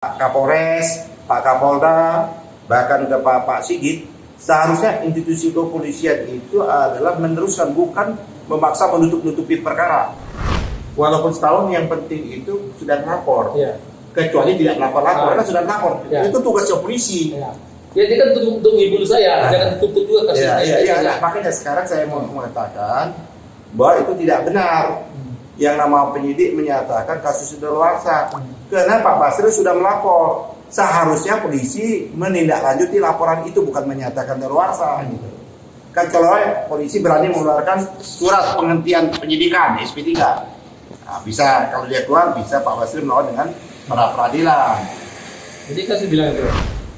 Pak Kapolres, Pak Kapolda, bahkan ke Pak Sigit, seharusnya institusi kepolisian itu adalah meneruskan, bukan memaksa menutup-nutupi perkara. Walaupun setahun, yang penting itu sudah lapor. Ya. Kecuali tidak lapor-lapor, karena sudah lapor. Ya. Itu tugasnya polisi. Ya. Ya, dia kan untuk ngibul saya, jangan tutup juga kasusnya. Iya. Makanya sekarang saya mau mengatakan bahwa itu tidak benar. Yang nama penyidik menyatakan kasus daluarsa. Karena Pak Basril sudah melapor. Seharusnya polisi menindaklanjuti laporan itu, bukan menyatakan daluarsa. Gitu. Kan kalau polisi berani mengeluarkan surat penghentian penyidikan SP3. Nah, bisa kalau dia keluar, bisa Pak Basril melawan dengan pra peradilan. Jadi kan saya bilang itu.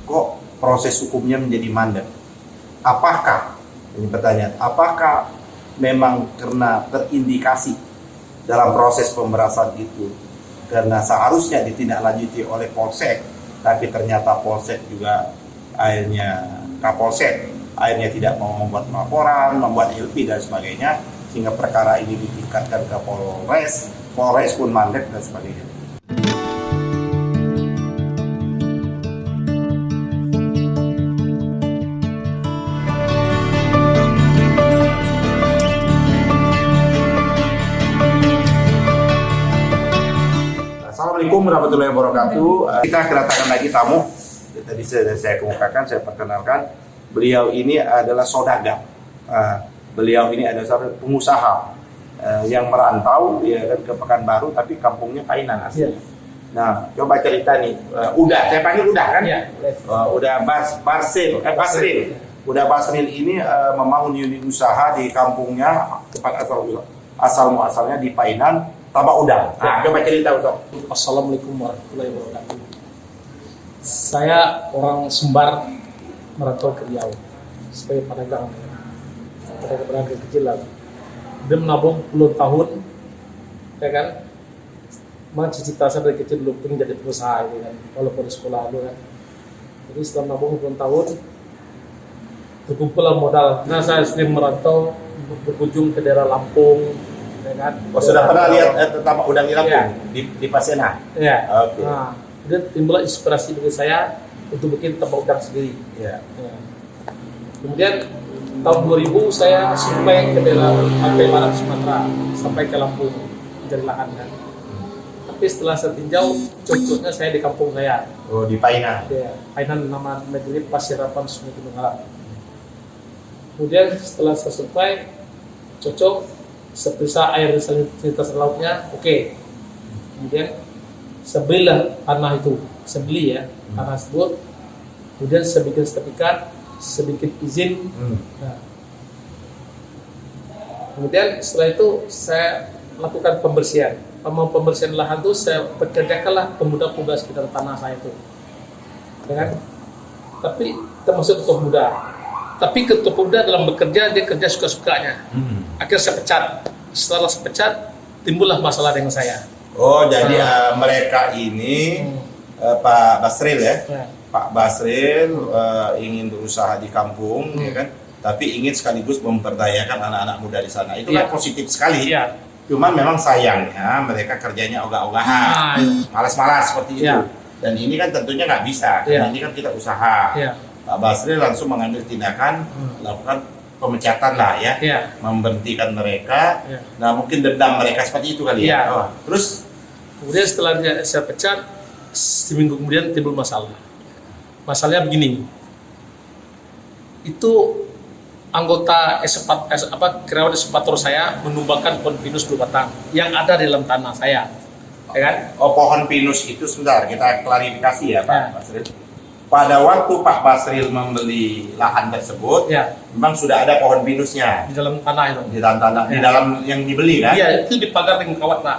Kok proses hukumnya menjadi mandek? Apakah, ini pertanyaan, apakah memang karena terindikasi dalam proses pemberatan itu karena seharusnya ditindaklanjuti oleh Polsek, tapi ternyata Polsek juga akhirnya Kapolsek akhirnya tidak mau membuat laporan, membuat LP dan sebagainya, sehingga perkara ini ditingkatkan ke Polres pun mandek dan sebagainya. Assalamualaikum warahmatullahi wabarakatuh. Kita kedatangan lagi tamu. Tadi saya kemukakan, saya perkenalkan. Beliau ini adalah saudagar. Beliau ini adalah seorang pengusaha yang merantau ya kan, ke Pekanbaru, tapi kampungnya Painan asli. Ya. Nah, coba cerita nih. Udah, saya panggil Udah kan? Ya. Udah Basril. Udah Basril ini membangun unit usaha di kampungnya, tempat asal muasalnya di Painan, Tabak Udang. Nah, coba cerita Ustaz. Assalamualaikum warahmatullahi wabarakatuh. Saya orang Sumbar, merantau ke Riau sebagai pedagang kecil lah. Dia menabung puluhan tahun, ya kan? Cita-cita saya dari kecil dulu pengen jadi pengusaha, itu kan, walaupun di sekolah dulu kan. Jadi setelah menabung puluhan tahun, terkumpullah modal. Nah, saya sering merantau, berkunjung ke daerah Lampung, ya kan? Sudah pernah lihat Tabak Udang di Lampung? Ya. Di Pasena? Ya. Oke. Nah, kemudian timbul inspirasi bagi saya untuk bikin Tabak Udang sendiri. Ya. Ya. Kemudian tahun 2000 saya sampai ke daerah pantai barat Sumatera, sampai ke Lampung, mencari lahan kan. Tapi setelah saya tinjau, cocoknya saya di kampung saya. Oh, di Painan. Ya, Painan, nama negeri Pasirapan, Sungai Gunung Harap. Kemudian setelah saya selesai, cocok, seperti air salinitas lautnya, oke. Kemudian saya belilah tanah itu, saya beli ya tanah tersebut. Kemudian saya bikin sertifikat, sedikit izin. Nah, kemudian setelah itu saya lakukan pembersihan. Pembersihan lahan itu saya pekerjakanlah pemuda-pemuda sekitar tanah saya itu, ya kan? Tapi termasuk ketua muda. Tapi ketua muda dalam bekerja, dia kerja suka-sukanya. Akhirnya saya pecat. Setelah saya pecat, timbullah masalah dengan saya. Oh, jadi mereka ini Pak Basril ya? Ya. Pak Basril ingin berusaha di kampung, ya kan? Tapi ingin sekaligus memperdayakan anak-anak muda di sana. Itu kan positif sekali. Iya. Cuman memang sayangnya mereka kerjanya ogah-ogahan, malas-malas seperti itu. Ya. Dan ini kan tentunya nggak bisa, karena ini kan kita usaha. Ya. Pak Basril langsung mengambil tindakan, lakukan pemecatan lah ya, memberhentikan mereka. Ya. Nah, mungkin dendam mereka seperti itu kali ya. Ya. Oh, terus Kemudian setelah saya pecat, seminggu kemudian timbul masalah. Masalahnya begini, itu anggota karyawan eskapator saya menumbangkan pohon pinus 2 batang yang ada di dalam tanah saya, ya kan? oh, pohon pinus itu sebentar kita klarifikasi ya Pak Ya. Basril. Pada waktu Pak Basril membeli lahan tersebut, Ya. memang sudah ada pohon pinusnya Di dalam tanah itu. di dalam tanah, di Ya. dalam yang dibeli kan? Iya, itu dipagar dengan kawat, Pak.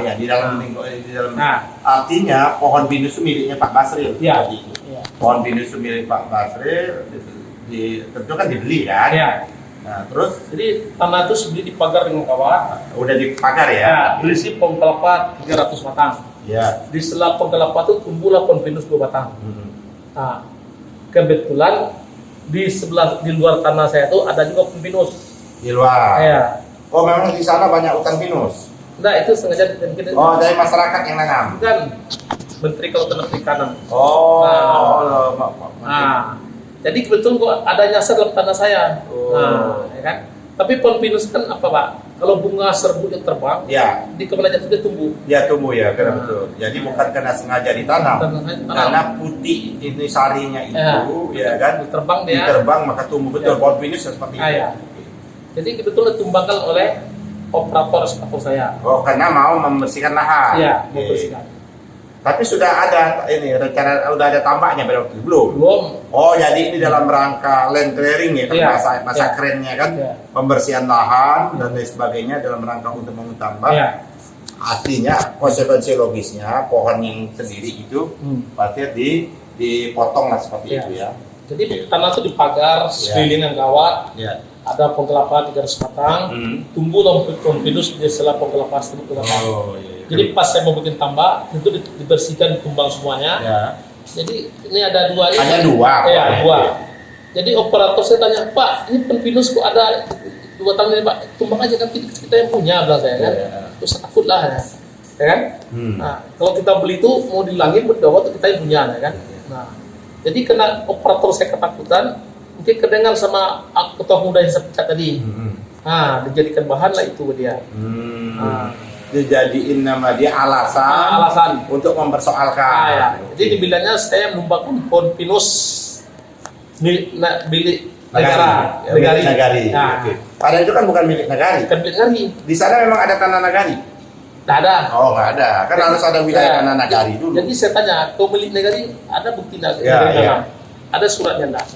Ya, di dalam di dalam. Nah. Artinya pohon pinus itu miliknya Pak Basril. Iya. Tadi itu. Iya. Pohon pinus itu milik Pak Basril, tentu kan dibeli kan? Iya. Nah, terus Jadi tanah itu sebelum dipagar dengan kawat. udah dipagar ya? Ya, berisi pohon kelapa 300 batang. Ya. Di setelah pohon kelapa itu tumbuhlah pohon pinus 2 batang. Nah, kebetulan di luar tanah saya itu ada juga pohon pinus. Di luar. Ya. Oh, memang di sana banyak hutan pinus. Nah, itu sengaja mungkin Oh, dari masyarakat yang nanam. kan Menteri Kelautan dan Perikanan. Oh, Jadi kebetulan kok ada nyasar dalam tanah saya. Oh. Ya kan? Tapi pohon pinus kan apa Pak? Kalau bunga serbuk yang terbang, Ya, di kepala jatuh dia tumbuh. dia tumbuh ya, karena betul. Jadi bukan karena sengaja ditanam, karena putih ini sarinya itu, ya kan? Terbang dia. Diterbang maka tumbuh betul. Ya. Pohon pinus seperti itu. Ya. Jadi kebetulan ditumbangkan oleh operator eskavator saya. Oh, karena mau membersihkan lahan. Iya, Oke. membersihkan. Tapi sudah ada ini rencana, udah ada tambaknya pada waktu itu? Belum. Belum. Oh, jadi ini dalam rangka land clearing ya, kan Iya, masa iya. kerennya kan, Iya. pembersihan lahan dan lain sebagainya dalam rangka untuk membangun tambak. Ya. Artinya konsekuensi logisnya pohon yang sendiri itu pasti dipotong lah seperti Iya. itu ya. Jadi tanah itu dipagar sekeliling yang gawat, Ya. ada pohon kelapa 300 batang, tumbuh pohon pinus di sela pohon kelapa 1000 batang. Oh, iya. Jadi pas saya mau bikin tambak, itu dibersihkan, ditumbang semuanya. Ya. Jadi ini ada dua ini. Hanya dua. Iya, Pak. dua. Jadi operator saya tanya, Pak, ini pohon pinus kok ada 2 batang ini Pak? Tumbang aja kan kita yang punya, bilang saya kan. Iya. Terus takut lah, ya kan? Nah, kalau kita beli itu mau dilangin berdua kita yang punya, ya kan? Nah, jadi karena operator saya ketakutan, mungkin kedengar sama ketua muda yang saya pecat tadi. Nah, dijadikan bahan lah itu dia. Nah, Dijadiin nama dia alasan untuk mempersoalkan. ya. Jadi dibilangnya saya menumbangkan pohon pinus milik negara. Nagari. Nah, Oke. Padahal itu kan bukan milik nagari. bukan milik negari. Di sana memang ada tanah nagari. Tidak ada. Oh, nggak ada. Kan harus ada wilayah tanah nagari dulu. Jadi saya tanya, kalau milik negari ada bukti nagari? Ya, ya. Ada suratnya enggak?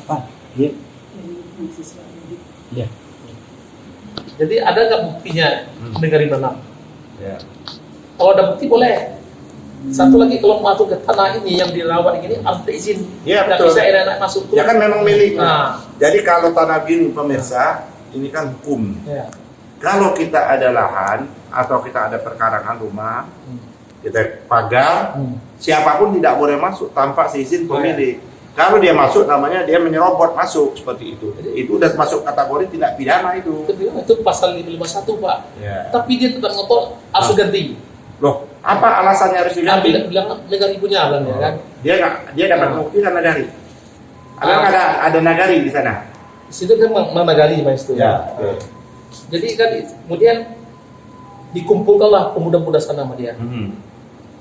Apa? Iya. Iya. Jadi ada nggak buktinya negari nanam? Ya. Kalau ada bukti boleh. Satu lagi kalau masuk ke tanah ini yang dirawat ini harus ada izin. Iya, Nggak betul. bisa enak masuk. Ya kan memang miliknya. Nah. Jadi kalau tanah gini pemirsa, ini kan hukum. Ya. Kalau kita ada lahan atau kita ada perkarangan rumah, kita pagar, siapapun tidak boleh masuk tanpa seizin pemilik. Kalau dia masuk, namanya dia menyerobot masuk seperti itu. Itu udah masuk kategori tindak pidana itu. Itu pasal 551 Pak. Ya. Tapi dia tetap ngotot harus ganti. Loh, apa alasannya harus Nah, diganti? bilang negari punya bilang ya kan. Dia dapat bukti kan nagari. Ada nagari di sana. Di situ kan negari Mas itu. Ya. Oke. Jadi kan kemudian dikumpulkanlah pemuda-pemuda sana sama dia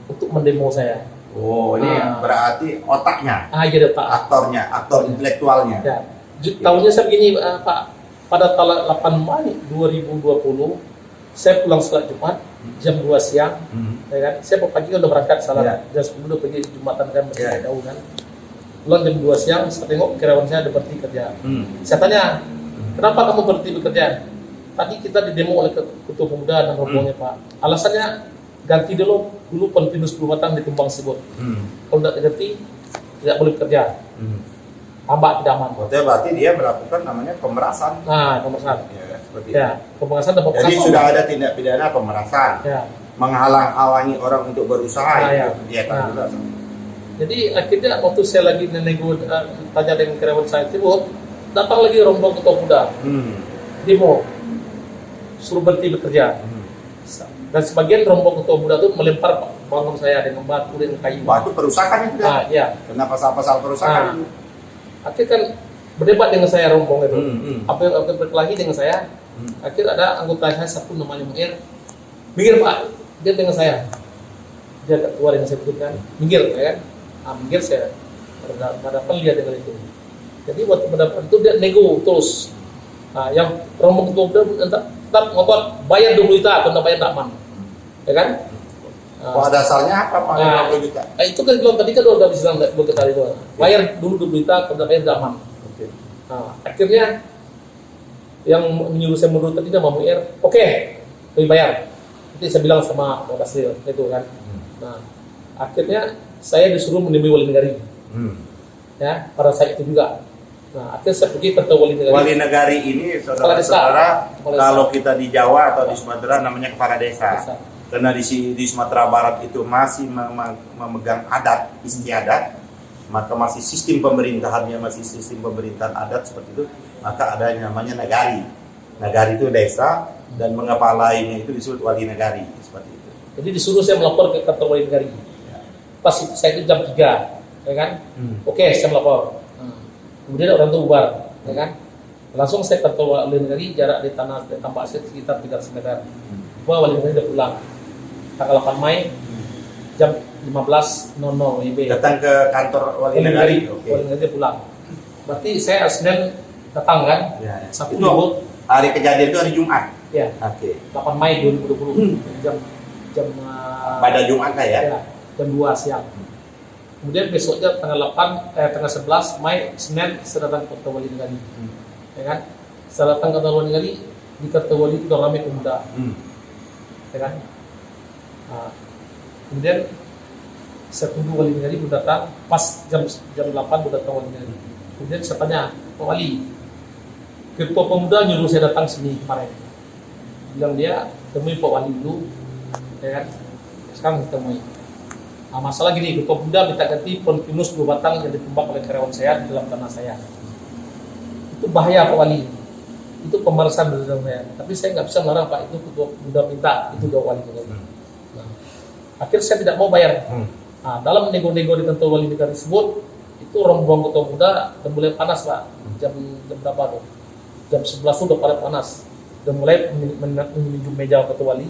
untuk mendemo saya. Oh, ini berarti otaknya, Iya Pak. aktor intelektualnya. Ya. Tahunnya saya begini Pak, pada tanggal 8 Mei 2020 saya pulang setelah Jumat jam 2 siang, ya kan? Saya pagi udah berangkat salah, jam 10 udah pergi Jumatan kan masih jauh kan. Pulang jam 2 siang, saya tengok karyawan saya ada berhenti kerja. Saya tanya, kenapa kamu berhenti bekerja? Tadi kita didemo oleh ketua pemuda dan rombongnya Pak. Alasannya ganti dulu pohon pinus 10 batang ditumbang sibuk. Kalau tidak ganti tidak boleh bekerja. Tambak tidak aman. Berarti dia melakukan namanya pemerasan. Nah, pemerasan. Ya, seperti Ya, pemerasan dan itu. Jadi pemerasan. sudah ada tindak pidana pemerasan, Ya. menghalang-halangi orang untuk berusaha. Ya. Dia kan juga. Jadi akhirnya waktu saya lagi nego tanya dengan karyawan saya tersebut, datang lagi rombong ketua muda, demo, suruh berhenti bekerja. Dan sebagian rombong ketua muda itu melempar bangun saya dengan batu dan kayu. Batu perusakan itu. Iya. Kenapa pasal-pasal perusakan itu? Akhirnya kan berdebat dengan saya rombong itu. Apa yang berkelahi dengan saya? Akhirnya ada anggota saya satu namanya Muir. Minggir Pak, dia dengan saya. Dia ketua dengan saya kan. Minggir ya kan. Minggir saya. Berhadapan dia dengan itu. Jadi waktu berhadapan itu dia nego terus. Nah, yang rombong ketua muda tetap ngotot bayar 20 juta atau tidak bayar tidak aman. Ya kan? Dasarnya apa Pak? 20 juta. Itu kan bilang tadi kan udah bisa berkali itu. Bayar dulu 20 juta kalau tidak bayar tidak aman. Nah, akhirnya yang menyuruh saya mundur tadi nama Muir, oke, kami bayar. Nanti saya bilang sama Pak Basril itu kan. Nah, akhirnya saya disuruh menemui wali negari. Ya, pada saat itu juga. Nah, akhirnya saya pergi ke wali negari. Wali negari ini saudara-saudara, kalau kita di Jawa atau di Sumatera namanya kepala desa. Karena di Sumatera Barat itu masih memegang adat istiadat, maka masih sistem pemerintahannya masih sistem pemerintahan adat seperti itu, maka ada yang namanya nagari. Nagari itu desa dan mengepalainya itu disebut wali negari seperti itu. Jadi disuruh saya melapor ke kantor wali negari. Pas itu saya itu jam 3, ya kan? Oke, saya melapor. Kemudian orang itu bubar, ya kan? Langsung saya ke kantor wali negari, jarak di tanah di tambak sekitar 300 meter. Wali negari udah pulang. Tanggal 8 Mei jam 15.00 WIB. Datang ke kantor wali negari. Oke. Wali negari dia pulang. Berarti saya Senin datang kan? Ya, ya. Sabtu Itu libur. hari kejadian itu hari Jumat. Ya, Oke. 8 Mei 2020 jam Pada Jumat ya. ya, jam 2 siang. Kemudian besoknya tanggal 11 Mei Senin saya datang ke kantor wali negari. Ya kan? Saya datang ke kantor wali negari, di kantor wali itu udah ramai pemuda. Ya kan? Nah, kemudian saya tunggu wali negari udah datang pas jam 8 udah datang wali negari. Kemudian saya tanya, Pak Wali, ketua pemuda nyuruh saya datang sini kemarin. Bilang dia, temui Pak Wali dulu, ya kan? Sekarang temui. Nah, masalah gini, ketua pemuda minta ganti pohon pinus 2 batang yang ditembak oleh karyawan saya di dalam tanah saya. Itu bahaya Pak Wali. Itu pemerasan dari dalam saya. Tapi saya nggak bisa melarang Pak, itu ketua pemuda minta, itu udah Wali negari. Nah, akhirnya saya tidak mau bayar. Nah, dalam nego-nego di kantor wali negara tersebut, itu rombongan ketua muda udah mulai panas Pak. Jam berapa tuh? Jam 11 tuh udah pada panas. Udah mulai menunjuk meja ketua wali,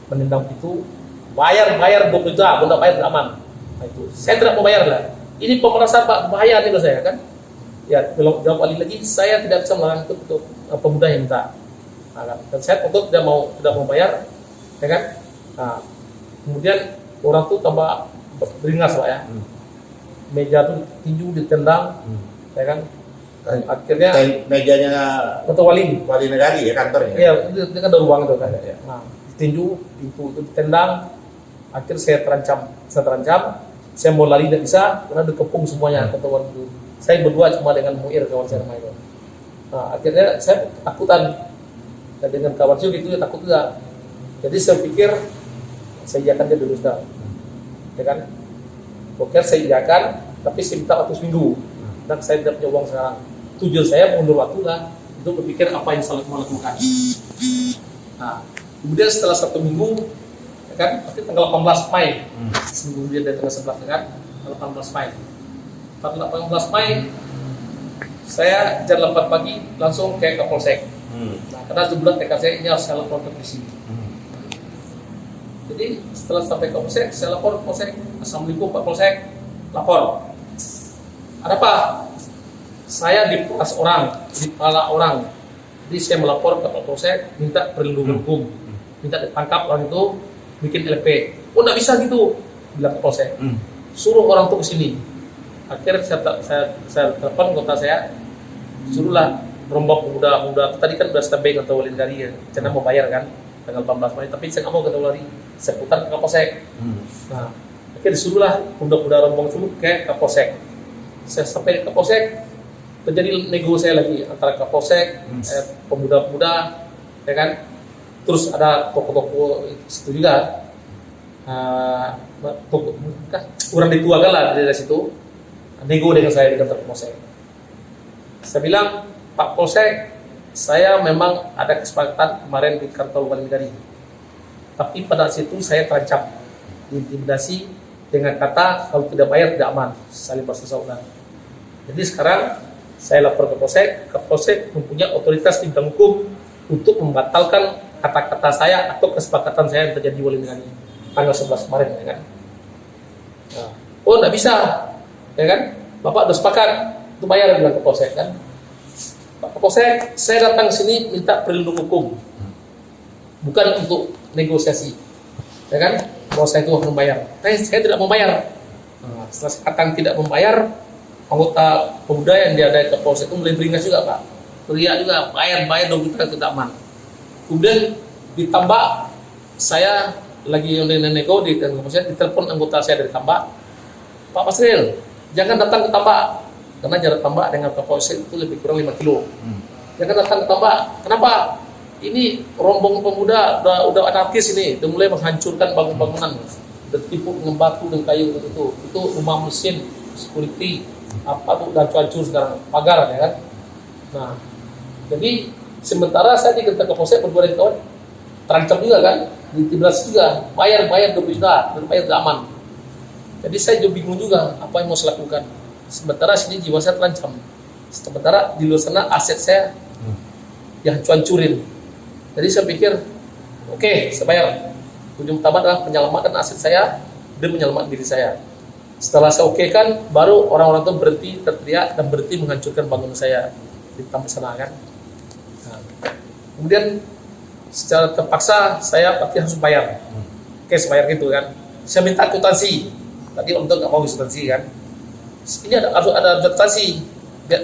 menendang pintu, bayar 20 juta, benda bayar tidak aman. Nah, itu saya tidak mau bayar lah. Ini pemerasan Pak, bahaya nih saya kan. Ya, kalau jawab wali lagi, saya tidak bisa melarang itu untuk pemuda yang minta. Nah, kan? Dan saya untuk tidak mau bayar, ya kan? Nah, kemudian orang tuh tambah beringas Pak ya. Meja tuh tinju ditendang, ya kan? Dan akhirnya Mejanya ketua wali negari ya kantornya. iya, itu kan ada ruang itu kan ya. Nah, tinju, pintu itu ditendang. Akhirnya saya terancam. Saya mau lari tidak bisa karena dikepung semuanya ketua wali itu. Saya berdua cuma dengan Muir kawan saya namanya itu. Nah, akhirnya saya takutan. Dan dengan kawan saya gitu ya takut juga. Jadi saya pikir saya iakan dia dulu sudah. Ya kan? Oke, saya iakan, tapi saya minta waktu seminggu. Dan saya tidak punya uang sekarang. Tujuan saya mengundur waktu lah untuk berpikir apa yang salah mau lakukan. Nah, kemudian setelah 1 minggu, ya kan, berarti tanggal 18 Mei, seminggu kemudian dari tanggal 11 ya kan, tanggal 18 Mei. Tanggal 18 Mei, saya jam 8 pagi langsung ke Kapolsek. Nah, karena sebulan tekad saya ini harus saya lapor ke polisi. Jadi setelah sampai ke Polsek, saya lapor ke Polsek. Assalamualaikum Pak Polsek, lapor. Ada apa? Saya diperas orang, dipala orang. Jadi saya melapor ke Pak Polsek, minta perlindungan hukum, minta ditangkap orang itu, bikin LP. Oh nggak bisa gitu, bilang ke Polsek. Suruh orang itu ke sini. Akhirnya saya telepon kota saya, suruhlah rombak muda. Tadi kan udah standby atau wali negari ya, karena mau bayar kan. Tanggal 18 Mei, tapi saya nggak mau ketemu lari. Saya putar ke Kapolsek. Nah, akhirnya disuruhlah muda-muda rombong itu ke Kapolsek. Saya sampai ke Kapolsek, terjadi nego saya lagi antara Kapolsek, pemuda-pemuda, ya kan. Terus ada toko-toko situ juga, kurang dituakan lah dari situ. Nego dengan saya di kantor Kapolsek. Saya bilang, Pak Polsek, saya memang ada kesepakatan kemarin di kantor wali negari. Tapi pada situ saya terancam, diintimidasi dengan kata kalau tidak bayar tidak aman, saling bersaudara. Jadi sekarang saya lapor ke Polsek mempunyai otoritas di bidang hukum untuk membatalkan kata-kata saya atau kesepakatan saya yang terjadi wali negari tanggal 11 kemarin, ya kan? Nah, oh nggak bisa, ya kan? Bapak udah sepakat itu bayar bilang ke Polsek kan? Pak Polsek, saya datang sini minta perlindungan hukum, bukan untuk negosiasi, ya kan? Bahwa saya itu harus membayar. Saya tidak membayar. Nah, setelah sekarang tidak membayar, anggota pemuda yang diadai ke Polsek itu mulai beringas juga Pak, teriak juga, bayar dong kita tidak aman. Kemudian ditambah saya lagi yang nego di Polsek, ditelepon anggota saya dari Tambak, Pak Pasril, jangan datang ke Tambak. Karena jarak Tambak dengan Kapolsek itu lebih kurang 5 kilo. Jangan datang ke Tambak. Kenapa? Ini rombongan pemuda udah anarkis ini, udah mulai menghancurkan bangunan, tertipu dengan batu dan kayu itu. Itu rumah mesin, security, apa tuh udah hancur sekarang, pagar ya kan. Nah, jadi sementara saya di kantor Kapolsek berdua dengan kawan, terancam juga kan, diintimidasi juga, bayar 2 juta, dan bayar udah aman. Jadi saya juga bingung juga apa yang mau saya lakukan. Sementara sini jiwa saya terancam. Sementara di luar sana aset saya yang hancurin. Jadi saya pikir, oke, saya bayar. Ujung utama adalah menyelamatkan aset saya dan menyelamatkan diri saya. Setelah saya oke kan, baru orang-orang itu berhenti terteriak dan berhenti menghancurkan bangunan saya di tempat sana kan. Nah, kemudian secara terpaksa saya pasti harus bayar. Oke, saya bayar gitu kan. Saya minta akuntansi. Tadi untuk nggak mau akuntansi kan. Ini ada akuntansi,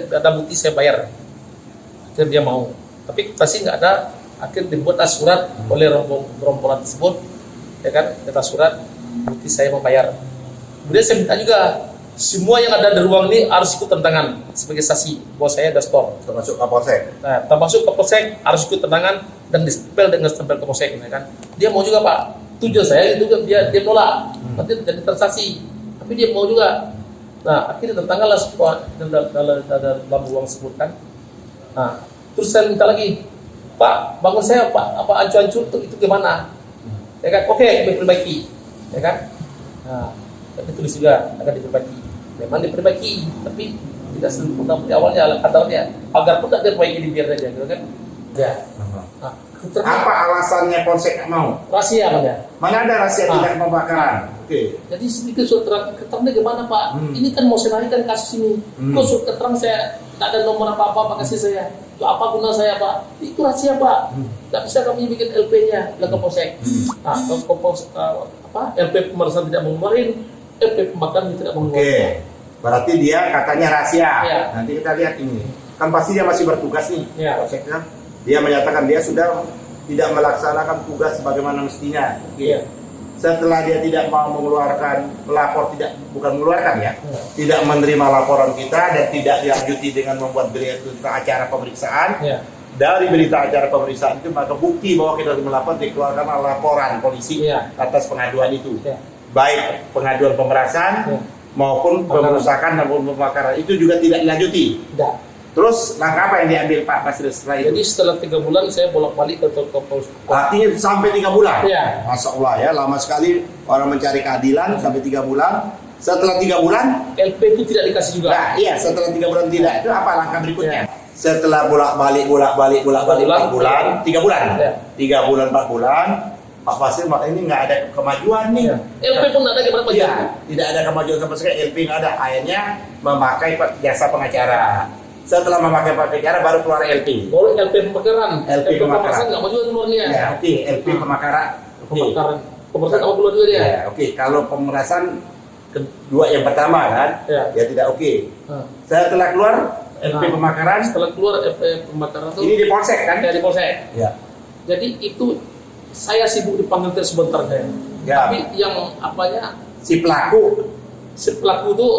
ada bukti saya bayar. Akhirnya dia mau. Tapi akuntansi nggak ada. Akhirnya dibuat surat oleh rombongan tersebut, ya kan, kita surat bukti saya membayar. Kemudian saya minta juga semua yang ada di ruang ini harus ikut tantangan sebagai saksi bahwa saya ada store. Termasuk Kapolsek. Nah, termasuk Kapolsek harus ikut tantangan dan distempel dengan stempel Kapolsek, ya kan. Dia mau juga Pak. Tujuan saya itu kan dia nolak. Nanti jadi transaksi. Tapi dia mau juga. Nah, akhirnya tertanggallah semua dalam ruang tersebut kan. Nah, terus saya minta lagi, Pak, bangun saya Pak, apa hancur-hancur itu gimana? Ya kan, oke, diperbaiki, ya kan? Nah, tapi tulis juga akan diperbaiki. Memang diperbaiki, tapi tidak sempurna di awalnya, kadarnya. Agar pun tidak diperbaiki dibiar aja, gitu kan? Ya. Nah, Apa alasannya Polsek nggak mau? rahasia kan ya? Mana ada rahasia tidak pembakaran? Oke. Jadi sedikit surat keterangannya gimana Pak? Ini kan mau saya naikkan kasus ini. Kok surat keterangan saya tidak ada nomor apa-apa kasih saya. Itu apa guna saya Pak? Itu rahasia Pak. Tidak bisa kami bikin LP-nya lembaga Polsek. Nah, kalau LP pemeriksaan tidak mengeluarin, LP pembakaran tidak mengeluarkan. Oke. Berarti dia katanya rahasia. Ya. Nanti kita lihat ini. Kan pasti dia masih bertugas nih. Ya. Polseknya. Dia menyatakan dia sudah tidak melaksanakan tugas sebagaimana mestinya. Oke. Ya. Setelah dia tidak mau mengeluarkan pelapor, bukan mengeluarkan ya, Ya. tidak menerima laporan kita dan tidak dilanjuti dengan membuat berita acara pemeriksaan. Ya. Dari berita acara pemeriksaan itu maka bukti bahwa kita melapor dikeluarkan laporan polisi Ya. atas pengaduan itu, Ya. baik pengaduan pemerasan Ya. maupun perusakan maupun pembakaran itu juga tidak dilanjuti. Tidak. Terus langkah apa yang diambil Pak Basri setelah itu? Jadi setelah 3 bulan saya bolak-balik ke Polsek. Artinya sampai 3 bulan. Iya. Masya Allah ya, lama sekali orang mencari keadilan sampai 3 bulan. Setelah 3 bulan, LP itu tidak dikasih juga. nah iya setelah 3 bulan tidak, itu apa langkah berikutnya? Ya. Setelah bolak-balik 4 bulan, 3 bulan, Ya. 3 bulan 4 bulan, Pak Basri ini nggak ada kemajuan nih. Ya. LP pun ada gimana Pak? Iya, tidak ada kemajuan sama sekali. LP nggak ada, akhirnya memakai jasa pengacara. Setelah memakai pengacara baru keluar LP. Baru LP pembakaran. LP pembakaran. nggak mau juga keluarnya. Ya, oke, LP pemakaran. Oke. Pembakaran. Pembakaran nggak mau keluar juga dia. Ya, oke. Kalau pemerasan kedua yang pertama kan, Ya. tidak oke. Nah. Setelah keluar LP Nah. pemakaran, Setelah keluar LP pembakaran itu ini di Polsek kan? ya, di Polsek. Ya. Jadi itu saya sibuk dipanggil terus sebentar saya. Ya. Tapi yang apanya Si pelaku si pelaku itu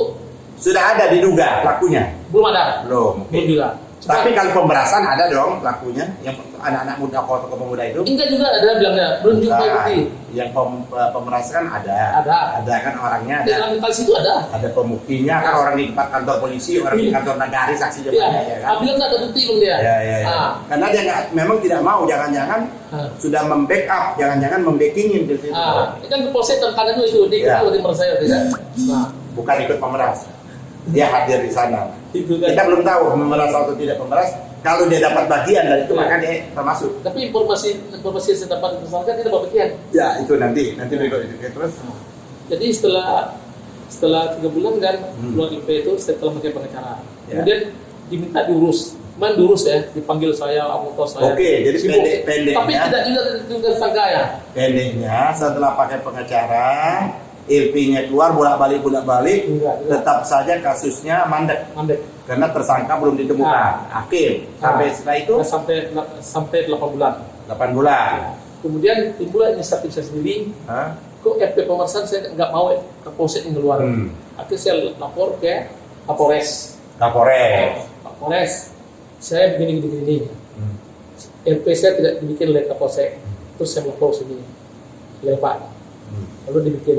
sudah ada diduga pelakunya. belum ada. Belum. Belum juga. Cuma- Tapi kalau pemerasan ada dong pelakunya, yang anak-anak muda atau pemuda itu. enggak juga ada bilangnya belum juga Nah, bukti. yang pemerasan ada. Ada. Ada kan orangnya Di ada. dalam kali situ ada. Ada pembuktinya kan orang di tempat kantor polisi, orang di kantor negara saksinya Iya. banyak ya kan. Bilang nggak ada bukti belum dia. Ya, ya, ya. Ah. Karena dia memang tidak mau, jangan-jangan Ah. sudah membackup, jangan-jangan membackingin di situ. Ini kan ke Polsek tantangan itu dia Ya. ikut di saya tidak. Nah, Bukan ikut pemeras. Dia hadir di sana. itu kan. Kita belum tahu memeras atau tidak pemeras. Kalau dia dapat bagian dari itu Ya. maka dia termasuk. Tapi informasi yang saya dapat misalkan tidak bagian. Ya itu nanti berikut itu. Terus Jadi setelah 3 bulan kan keluar LP itu setelah pakai pengacara. Ya. Kemudian diminta diurus. Main diurus ya, dipanggil saya, anggota saya. Oke, jadi Sibuk. pendeknya. Tapi tidak juga ditunjuk tersangka ya. pendeknya setelah pakai pengacara, LP-nya keluar bolak-balik Enggak. tetap saja kasusnya mandek Mandek. karena tersangka belum ditemukan. Hakim sampai setelah itu Sampai 8 bulan. 8 bulan. Kemudian timbul inisiatif saya sendiri. Hah? Kok RP pemeriksaan saya nggak mau ke Polsek yang keluar. Akhirnya saya lapor ke Kapolres. Kapolres. Pak Polres, saya begini. LP saya tidak dibikin oleh Kapolsek. Terus saya lapor sini. Oleh Pak. Lalu dibikin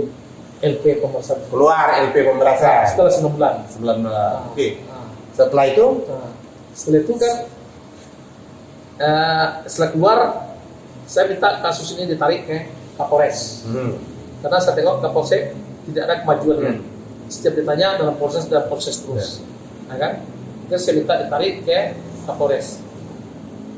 LP pemeriksaan. Keluar LP pemerasan. Setelah 9 bulan. 9 bulan. Oke. Nah, Setelah itu setelah itu kan setelah keluar saya minta kasus ini ditarik ke Kapolres. Karena saya tengok Kapolsek tidak ada kemajuannya. Setiap ditanya dalam proses terus. Nah, kan? Terus saya minta ditarik ke Kapolres.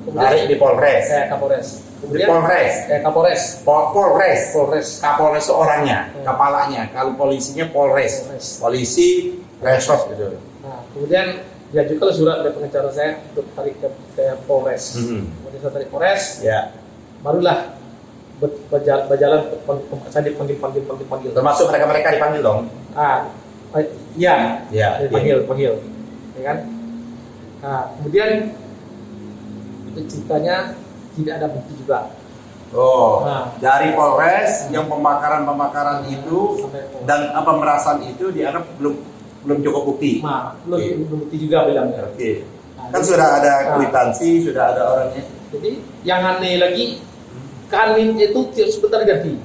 Tarik di Polres. Kapolres. Di Polres. Kapolres. Polres. Polres. Kapolres itu orangnya, kepalanya. Kalau polisinya Polres. Polres. Polisi, Resos gitu. Nah, kemudian diajukan surat dari pengacara saya untuk tarik ke Polres. Kemudian saya tarik Polres, Ya. barulah berjalan saya dipanggil. Termasuk mereka dipanggil dong. Ya, Ya. dipanggil, ya kan? Nah, kemudian itu ceritanya tidak ada bukti juga. Oh, Nah. dari Polres yang pembakaran itu Sampai Polres. dan pemerasan itu dianggap belum cukup bukti. Nah, belum bukti juga bilangnya. Oke. Nah, Kan jadi- sudah ada Nah. kwitansi, sudah ada orangnya. Jadi yang aneh lagi, kami itu sebentar ganti.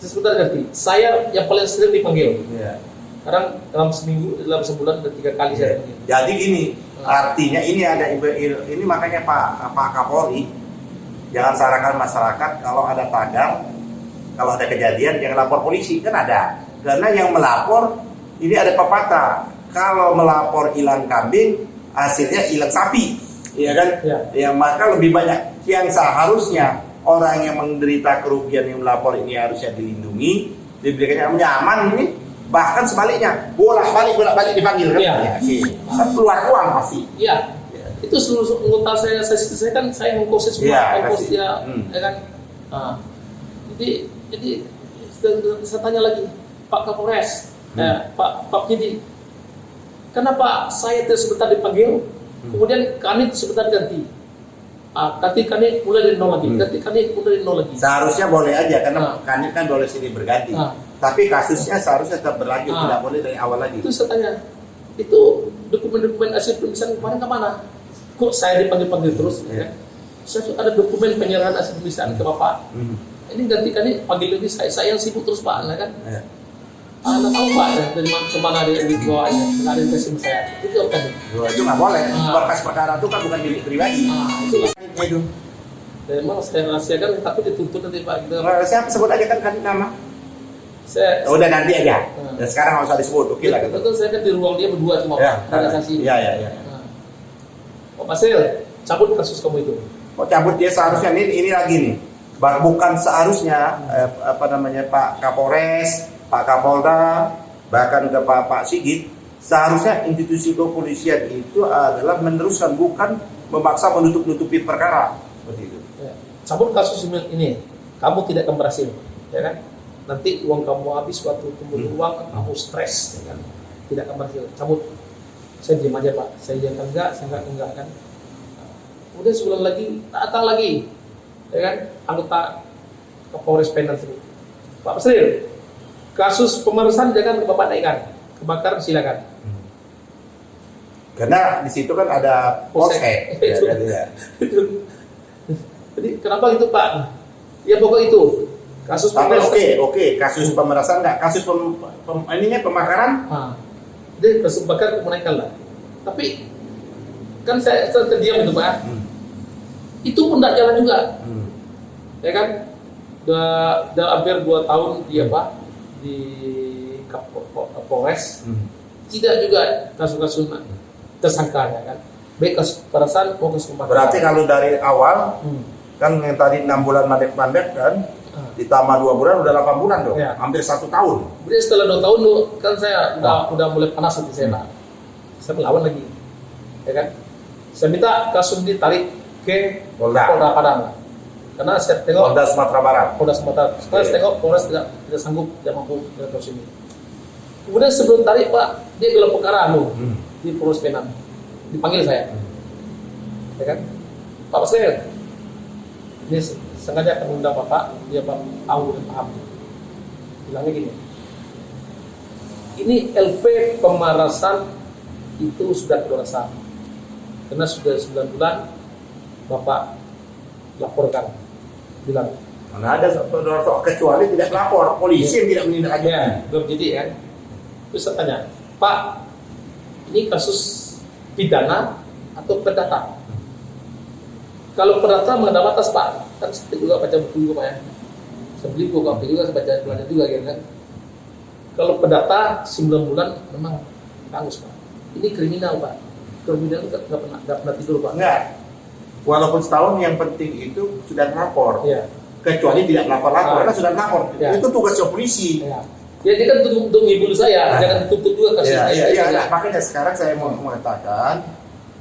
Sebentar ganti. Saya yang paling sering dipanggil. Iya. Sekarang dalam seminggu, dalam sebulan ada 3 kali saya dipanggil. Jadi gini, artinya ini ada ini makanya Pak Kapolri jangan sarankan masyarakat kalau ada tagar, kalau ada kejadian jangan lapor polisi, kan ada. Karena yang melapor ini ada pepatah, kalau melapor hilang kambing, hasilnya hilang sapi, iya kan? Ya. Ya maka lebih banyak yang seharusnya orang yang menderita kerugian yang melapor ini harusnya dilindungi, diberikan nyaman ini. Bahkan sebaliknya, bolak-balik dipanggil kan? Iya. Ya, kan keluar uang pasti. Iya. Itu seluruh anggota saya kan saya mengkos semua, Iya, mengkos kasih. dia, ya kan. Nah, jadi saya tanya lagi, Pak Kapolres, Pak Penyidik, kenapa saya sebentar dipanggil, kemudian kami sebentar ganti, ganti kami mulai dari nol lagi, ganti kami mulai dari nol lagi. Seharusnya boleh aja karena kanit kan boleh sini berganti. Tapi kasusnya seharusnya tetap berlanjut, tidak boleh dari awal lagi. Itu saya tanya, itu dokumen-dokumen hasil pemeriksaan kemana? Kok saya dipanggil-panggil terus? Iya. Ya? Saya tuh ada dokumen penyerahan hasil pemeriksaan ke Bapak. Ini gantikan ini panggil lagi saya yang sibuk terus Pak, kan? Ya. Anda tahu Pak dari kemana dia dibawanya? Nggak ada yang kasih saya. Itu kan? Itu nggak boleh. Berkas perkara itu kan bukan milik pribadi. Itulah. Itu. Memang saya rahasiakan, tapi dituntut nanti Pak. Gitu. Siapa sebut aja kan nama? Saya Udah nanti aja. Dan sekarang nggak usah disebut. Oke lah. itu saya kan di ruang dia berdua cuma Ya. Pak. Ada saksi. Iya. Pak Pasir, cabut kasus kamu itu. Kok cabut dia seharusnya ini lagi nih. Bukan seharusnya Pak Kapolres, Pak Kapolda, bahkan ke Pak Sigit, seharusnya institusi kepolisian itu adalah meneruskan, bukan memaksa menutupi perkara seperti itu. Ya. Cabut kasus ini, kamu tidak akan berhasil, ya kan? Nanti uang kamu habis, waktu tumbuh uang kamu stres, ya kan? Tidak akan berhasil. Cabut. Saya diam aja Pak. Saya jangan enggak kan. Kemudian sebulan lagi datang lagi, ya kan? Anggota Kapolres Penang sini. Pak Pasril, kasus pemeriksaan jangan Bapak naikkan, kebakaran silakan. Karena di situ kan ada polsek. Ya. Jadi kenapa itu Pak? Ya pokok itu kasus Tapi pemeriksaan. oke, kasus pemerasan enggak, kasus pembakaran. Jadi kasus bakar menaikkan lah. Tapi kan saya terdiam itu Pak. Itu pun tidak jalan juga, ya kan? Udah hampir 2 tahun dia Pak di Polres, tidak juga kasus-kasus tersangka, ya kan? Baik kasus pemerasan maupun kasus pembakaran. Berarti kalau dari awal kan yang tadi 6 bulan mandek kan, ditambah 2 bulan udah 8 bulan dong, Ya. hampir 1 tahun. Kemudian setelah 2 tahun tuh kan saya udah mulai panas hati saya Pak. Saya melawan lagi, ya kan? Saya minta kasus ditarik ke Polda Padang, karena saya tengok Sumatera Barat. Polda Sumatera. Sekarang saya tengok Polres tidak sanggup, tidak mampu dengan kasus ini. Kemudian sebelum tarik Pak, dia gelar perkara di Polres Penang, dipanggil saya, ya kan? Pak Pasril, ini sengaja akan undang Bapak, dia Pak tahu dan paham. Bilangnya gini, ini LP pemerasan itu sudah keluar sah, karena sudah 9 bulan Bapak laporkan, bilang. Mana ada kecuali tidak lapor, polisi yang tidak menindaklanjuti. Ya, belum jadi kan. Terus saya tanya, Pak, ini kasus pidana atau perdata? Kalau perdata mengenai batas Pak, kan saya juga baca buku juga Pak ya. Saya beli buku KP juga, saya baca belajar juga gitu kan. Kalau pendata 9 bulan memang bagus Pak. Ini kriminal Pak. Kriminal itu nggak pernah tidur Pak. Enggak. Walaupun setahun yang penting itu sudah lapor. Iya. Kecuali tidak lapor-lapor, karena sudah lapor. Ya. Itu tugasnya polisi. Iya. Ya dia kan untuk ngibul saya, jangan dituntut juga kasih. Iya. Makanya sekarang saya mau mengatakan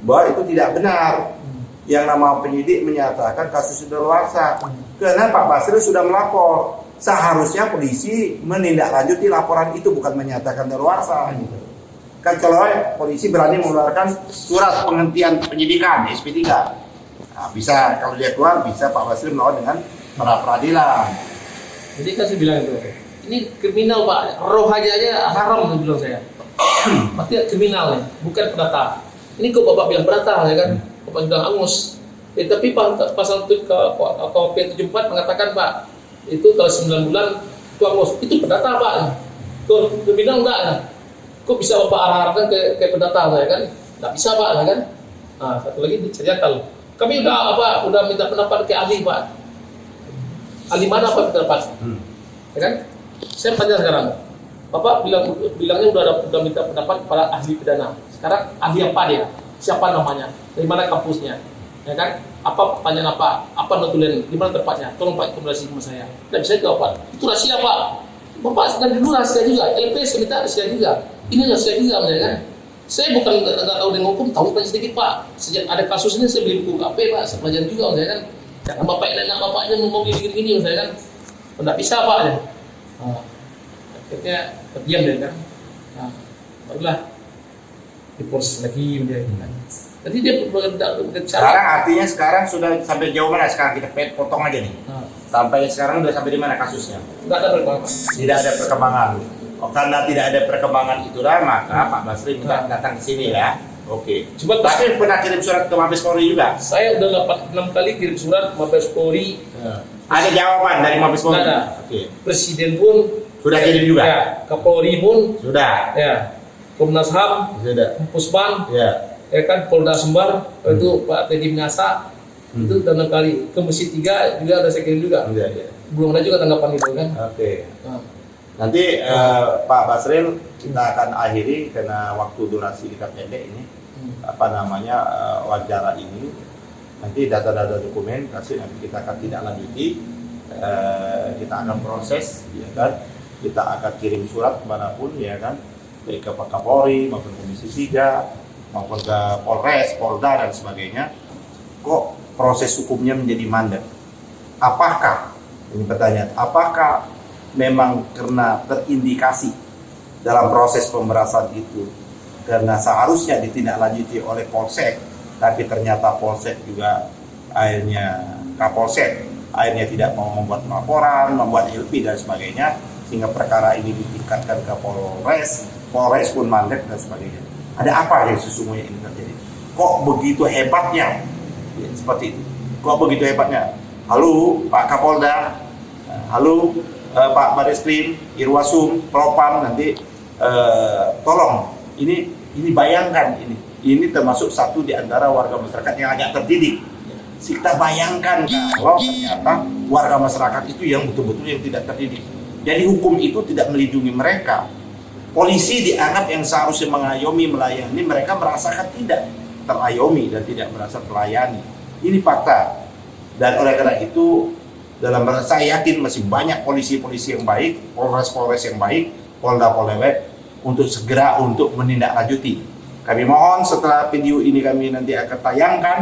bahwa itu tidak benar. Yang nama penyidik menyatakan kasus sudah luasa. Karena Pak Basril sudah melapor. Seharusnya polisi menindaklanjuti laporan itu, bukan menyatakan daluarsa. Gitu. Kan kalau polisi berani mengeluarkan surat penghentian penyidikan SP3, nah, bisa kalau dia keluar bisa Pak Basril melawan dengan pra peradilan. Jadi kan saya bilang itu, ini kriminal Pak, roh aja haram saya bilang saya. Pasti kriminal nih, bukan perdata. Ini kok Bapak bilang perdata ya kan? Bapak bilang angus. Tapi pasal KUHP 74 mengatakan Pak, itu kalau 9 bulan itu angus, itu perdata Pak. Kalau kriminal enggak. Kok bisa Bapak arahkan ke perdata ya kan? Enggak bisa Pak ya kan? Nah, satu lagi diceritakan. Kami udah minta pendapat ke ahli Pak. Ahli mana Pak pendapat? Ya kan? Saya tanya sekarang. Bapak bilangnya udah minta pendapat kepada ahli pidana. Sekarang ahli apa dia? Siapa namanya? Dari mana kampusnya? Ya kan? Apa pertanyaan apa? Apa notulen? Di mana tempatnya? Tolong Pak komunikasi sama saya. Tidak bisa jawab Pak. Itu rahasia Pak. Bapak sedang dulu rahasia juga. LPS minta rahasia juga. Ini rahasia juga ya kan? Saya bukan nggak tahu dengan hukum, tahu kan sedikit Pak. Sejak ada kasus ini saya beli buku KP Pak. Saya pelajari juga ya kan? Jangan Bapak enak bapaknya ngomong gini-gini ya kan? Tidak bisa Pak ya. Akhirnya terdiam dia kan. Nah, barulah diproses lagi dia kan. Jadi dia Sekarang artinya sekarang sudah sampai jauh mana? Sekarang kita potong aja nih. Sampai sekarang udah sampai di mana kasusnya? Nggak ada perkembangan. Tidak ada perkembangan. Oh, karena tidak ada perkembangan itulah maka Pak Basril minta datang ke sini ya. Oke. Coba Tapi pernah kirim surat ke Mabes Polri juga? Saya udah 6 kali kirim surat Mabes Polri. Ada jawaban dari Mabes Polri? Ada. Oke. Presiden pun Sudah kirim juga? Ya, Kapolri pun Sudah. ya. Komnas HAM, Sudah. Pusban, Ya. kan Polda Sumbar, itu Pak Teddy Minasa, itu 6 kali. Ke Komisi 3 juga ada saya kirim juga. Ya. Belum ada juga tanggapan itu kan. Oke. Nanti Pak Basril kita akan akhiri karena waktu durasi kita pendek ini. Wawancara ini. Nanti data-data dokumen nanti kita akan tidak lanjuti. Kita akan proses, ya kan? Kita akan kirim surat kemanapun, ya kan? Baik ke Pak Kapolri maupun Komisi 3 maupun ke Polres, Polda dan sebagainya. Kok proses hukumnya menjadi mandek? Apakah ini pertanyaan? Apakah memang karena terindikasi dalam proses pemerasan itu karena seharusnya ditindaklanjuti oleh Polsek, tapi ternyata Polsek juga akhirnya Kapolsek akhirnya tidak mau membuat laporan, membuat LP dan sebagainya, sehingga perkara ini ditingkatkan ke Polres pun mandek dan sebagainya. Ada apa yang sesungguhnya ini terjadi? Kok begitu hebatnya? Ya, seperti itu. Kok begitu hebatnya? Halo Pak Kapolda, halo Pak Bareskrim, Irwasum, Propam, nanti tolong ini bayangkan ini termasuk satu di antara warga masyarakat yang agak terdidik. Kita bayangkan kalau ternyata warga masyarakat itu yang betul-betul yang tidak terdidik. Jadi hukum itu tidak melindungi mereka. Polisi dianggap yang seharusnya mengayomi, melayani, mereka merasakan tidak terayomi dan tidak merasa terlayani. Ini fakta. Dan oleh karena itu, saya yakin masih banyak polisi-polisi yang baik, Polres-Polres yang baik, Polda-Polda untuk segera untuk menindaklanjuti. Kami mohon setelah video ini kami nanti akan tayangkan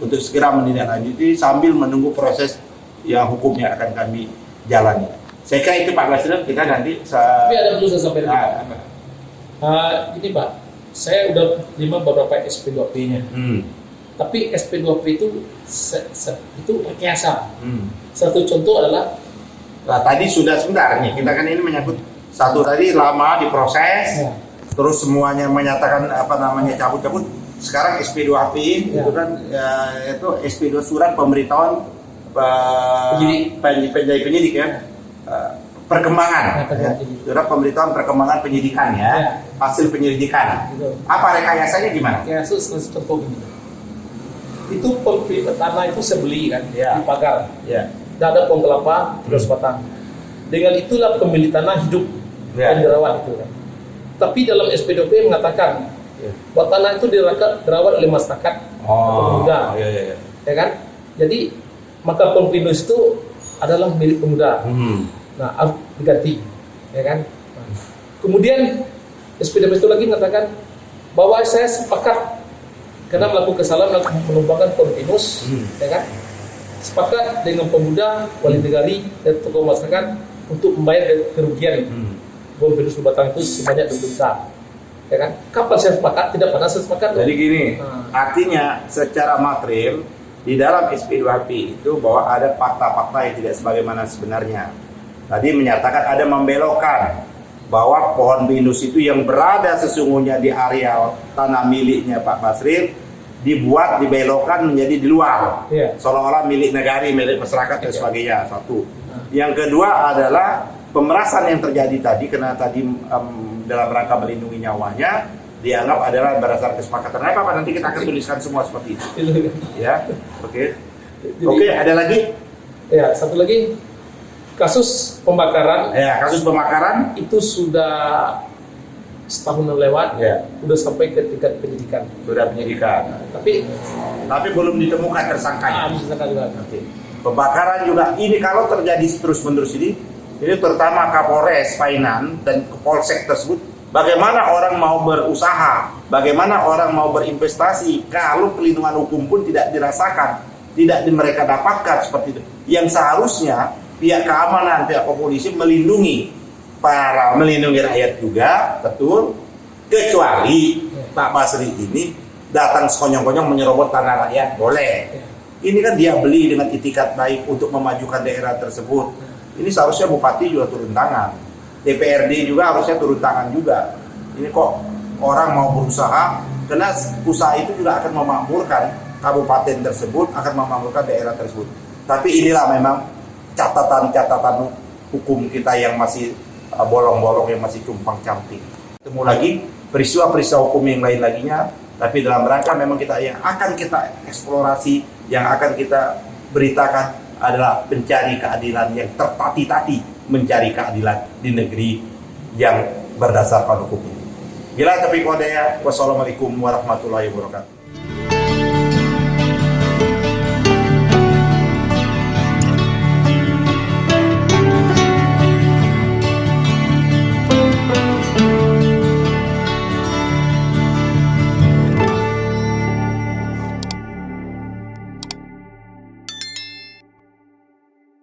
untuk segera menindaklanjuti sambil menunggu proses yang hukumnya akan kami jalani. Saya kira itu Pak Basril, kita nanti tapi ada perlu saya sampaikan ini Pak, saya udah terima beberapa SP2P-nya. Tapi SP2P itu rekayasa. Satu contoh adalah tadi sudah sebentar nih, kita kan ini menyangkut satu tadi lama diproses, terus semuanya menyatakan cabut-cabut. Sekarang SP2P itu kan itu SP2 surat pemberitahuan penyidik ya, perkembangan surat pemberitahuan perkembangan penyidikan ya, hasil penyelidikan. Apa rekayasanya gimana? Rekayasa contoh gini. itu tanah itu saya beli kan Ya. di pagar. Ya. Dan ada pohon kelapa 300 batang. Dengan itulah pemilik tanah hidup Ya. dan dirawat itu kan. Tapi dalam SPDP mengatakan Ya. bahwa tanah itu dirawat oleh masyarakat atau pemuda, iya, iya. ya kan? Jadi maka pohon pinus itu adalah milik pemuda. Nah, harus diganti, ya kan? Nah, kemudian SPDP itu lagi mengatakan bahwa saya sepakat karena melakukan kesalahan menumbangkan pohon pinus, ya kan? Sepakat dengan pemuda, wali negari, dan tokoh masyarakat untuk membayar kerugian pohon pinus batang itu sebanyak 20 juta. Ya kan? Kapan saya sepakat? Tidak pernah saya sepakat. Jadi gini, Nah. artinya secara material di dalam SP2HP itu bahwa ada fakta-fakta yang tidak sebagaimana sebenarnya. Tadi menyatakan ada membelokkan bahwa pohon pinus itu yang berada sesungguhnya di areal tanah miliknya Pak Basril dibuat dibelokkan menjadi di luar, Iya. seolah-olah milik negara, milik masyarakat dan Iya. sebagainya. Satu. Yang kedua adalah pemerasan yang terjadi tadi karena tadi dalam rangka melindungi nyawanya dianggap adalah berdasar kesepakatan. Apa Pak? Nanti kita akan tuliskan semua seperti itu. Ya, oke. Jadi- Oke, ada lagi? Ya, satu lagi kasus pembakaran Ya, kasus pemakaran. itu sudah setahun yang lewat, Ya. sudah sampai ke tingkat penyidikan. Sudah penyidikan. Tapi Tapi belum ditemukan tersangkanya. harus diserahkan juga. Oke. Pembakaran juga ini kalau terjadi terus-menerus ini terutama Kapolres Painan dan Polsek tersebut, bagaimana orang mau berusaha, bagaimana orang mau berinvestasi kalau pelindungan hukum pun tidak dirasakan, tidak mereka dapatkan seperti itu. Yang seharusnya pihak keamanan, pihak kepolisian melindungi rakyat juga, betul. Kecuali Pak Basri ini datang sekonyong-konyong menyerobot tanah rakyat, boleh. Ini kan dia beli dengan itikat baik untuk memajukan daerah tersebut. Ini seharusnya bupati juga turun tangan, DPRD juga harusnya turun tangan juga. Ini kok orang mau berusaha, karena usaha itu juga akan memakmurkan kabupaten tersebut, akan memakmurkan daerah tersebut. Tapi inilah memang catatan-catatan hukum kita yang masih bolong-bolong, yang masih cumpang-camping. Ketemu lagi peristiwa-peristiwa hukum yang lain laginya, tapi dalam rangka memang kita yang akan kita eksplorasi, yang akan kita beritakan adalah pencari keadilan yang tertati-tati, mencari keadilan di negeri yang berdasarkan hukum ini. Bila tapi kodaya, wassalamualaikum warahmatullahi wabarakatuh.